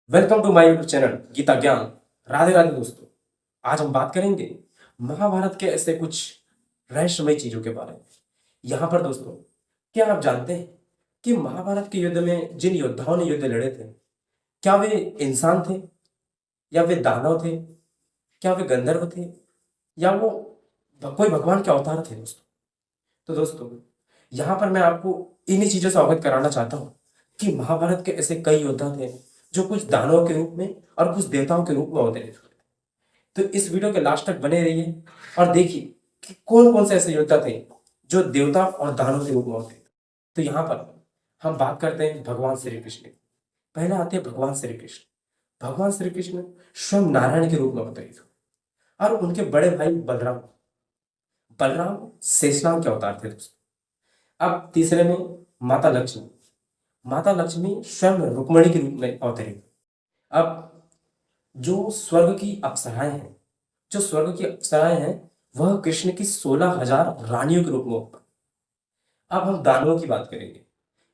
Welcome to my YouTube channel Geeta Gyan. Radhe Radhe दोस्तों। आज हम बात करेंगे महाभारत के ऐसे कुछ रहस्यमय चीजों के बारे में। यहाँ पर दोस्तों, क्या आप जानते हैं कि महाभारत के युद्ध में जिन योद्धाओं ने युद्ध लड़े थे, क्या वे इंसान थे या वे दानव थे, क्या वे गंधर्व थे या वो कोई भगवान के अवतार थे दोस्तों। तो दोस्तों, यहाँ पर मैं आपको इन्हीं चीजों से अवगत कराना चाहता हूँ कि महाभारत के ऐसे कई योद्धा थे जो कुछ दानवों के रूप में और कुछ देवताओं के रूप में अवतरित हुए। तो इस वीडियो के लास्ट तक बने रहिए और देखिए कि कौन कौन से ऐसे योद्धा थे जो देवता और दानव के रूप में अवतरित हुए। तो यहाँ पर हम बात करते हैं भगवान श्री कृष्ण की। पहले आते हैं भगवान श्री कृष्ण। भगवान श्री कृष्ण स्वयं नारायण के रूप में अवतरित हुए और उनके बड़े भाई बलराम बलराम शेषनाग के अवतार थे दोस्तों। अब तीसरे में माता लक्ष्मी। माता लक्ष्मी स्वयं रुक्मणी के रूप में अवतरित। अब जो स्वर्ग की अप्सराएं हैं, जो स्वर्ग की अप्सराएं हैं, वह कृष्ण की 16,000 रानियों के रूप में उत्पन्न। अब हम दानवों की बात करेंगे।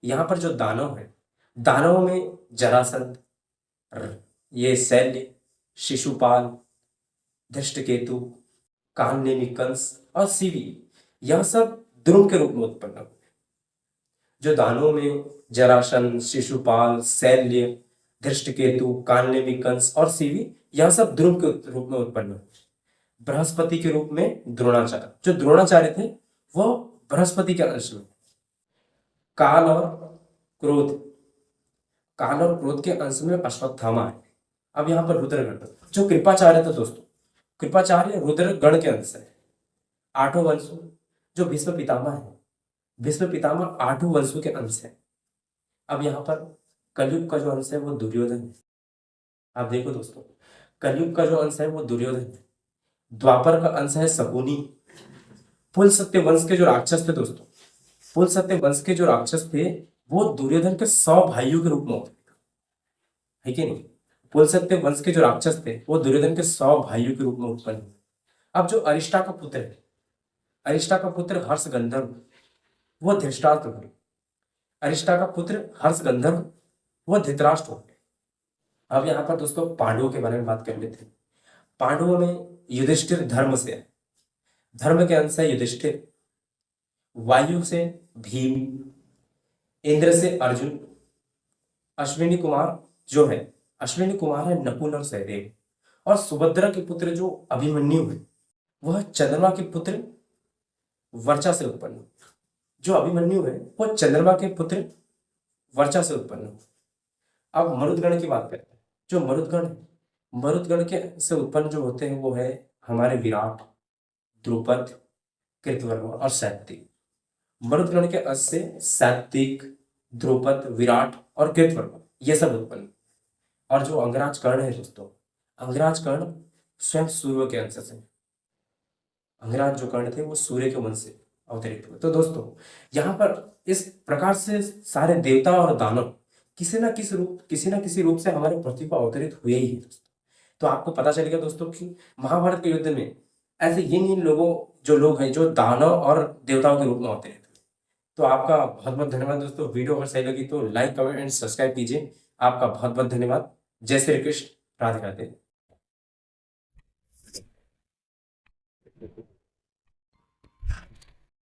यहाँ पर जो दानव है, दानवों में जरासंध, ये शैल्य, शिशुपाल, धृष्टकेतु, कालनेमी कंस और शिवी, यह सब ध्रुव के रूप में उत्पन्न हुए। जो दानवों में जरासंध, शिशुपाल, शैल्य, धृष्टकेतु, कालनेमी कंस और शिवी, यह सब ध्रुव के रूप में उत्पन्न हुए। बृहस्पति के रूप में द्रोणाचार्य, जो द्रोणाचार्य थे वह बृहस्पति के अंश में। काल और क्रोध, काल और क्रोध के अंश में अश्वत्थामा है। अब यहाँ पर रुद्रगण, जो कृपाचार्य थे दोस्तों, कृपाचार्य रुद्र गण के अंश है। आठों वंशों, जो भीष्म पितामह है, भीष्म पितामह आठों वंशों के अंश है। अब यहाँ पर कलयुग का जो अंश है वो दुर्योधन है। आप देखो दोस्तों, कलयुग का जो अंश है वो दुर्योधन है। द्वापर का अंश है शकुनी। पुल सत्य वंश के जो राक्षस थे दोस्तों, पुल सत्य वंश के जो राक्षस थे वो दुर्योधन के 100 भाइयों के रूप में होते है कि नहीं। पुल सत्य वंश के जो राक्षस थे वो दुर्योधन के 100 भाइयों के रूप में उत्पन्न हुए। अब जो अरिष्टा का पुत्र है, अरिष्टा का पुत्र हर्ष गंधर्व, वो धृष्टाष्ट्र हुए। अरिष्टा का पुत्र हर्ष गंधर्व, वो धृतराष्ट्र हो गए। अब यहाँ पर दोस्तों पांडवों के बारे में बात कर लेते हैं। पांडवों में युधिष्ठिर धर्म से है, धर्म के अंश है युधिष्ठिर। वायु से भीम, इंद्र से अर्जुन, अश्विनी कुमार जो है, अश्विनी कुमार है नकुल और सहदेव, और सुभद्रा के पुत्र जो अभिमन्यु है वह चंद्रमा के पुत्र वर्चा से उत्पन्न हुए। जो अभिमन्यु है वो चंद्रमा के पुत्र वर्चा से उत्पन्न हुए। अब मरुदगण की बात करते हैं। जो मरुदगण है, मरुदगण के से उत्पन्न जो होते हैं वो है हमारे विराट, द्रुपद, कृतवर्मा और सात्विक। मरुदगण के अंश से सात्विक, द्रुपद, विराट और कृतवर्मा ये सब उत्पन्न। और जो अंगराज कर्ण है दोस्तों, अंगराज कर्ण स्वयं सूर्य के अंश से, अंगराज जो कर्ण थे वो सूर्य के वंश से अवतरित हुए। तो दोस्तों, यहाँ पर इस प्रकार से सारे देवता और दानव किसी ना किसी रूप से हमारे पृथ्वी पर अवतरित हुए ही है दोस्तों। तो आपको पता चलेगा दोस्तों कि महाभारत के युद्ध में ऐसे इन लोगों, जो लोग हैं, जो दानव और देवताओं के रूप में अवतरित हुए। तो आपका बहुत बहुत धन्यवाद दोस्तों। वीडियो अगर सही लगी तो लाइक, कमेंट एंड सब्सक्राइब कीजिए। आपका बहुत बहुत धन्यवाद। जय श्री कृष्ण। राधे राधे।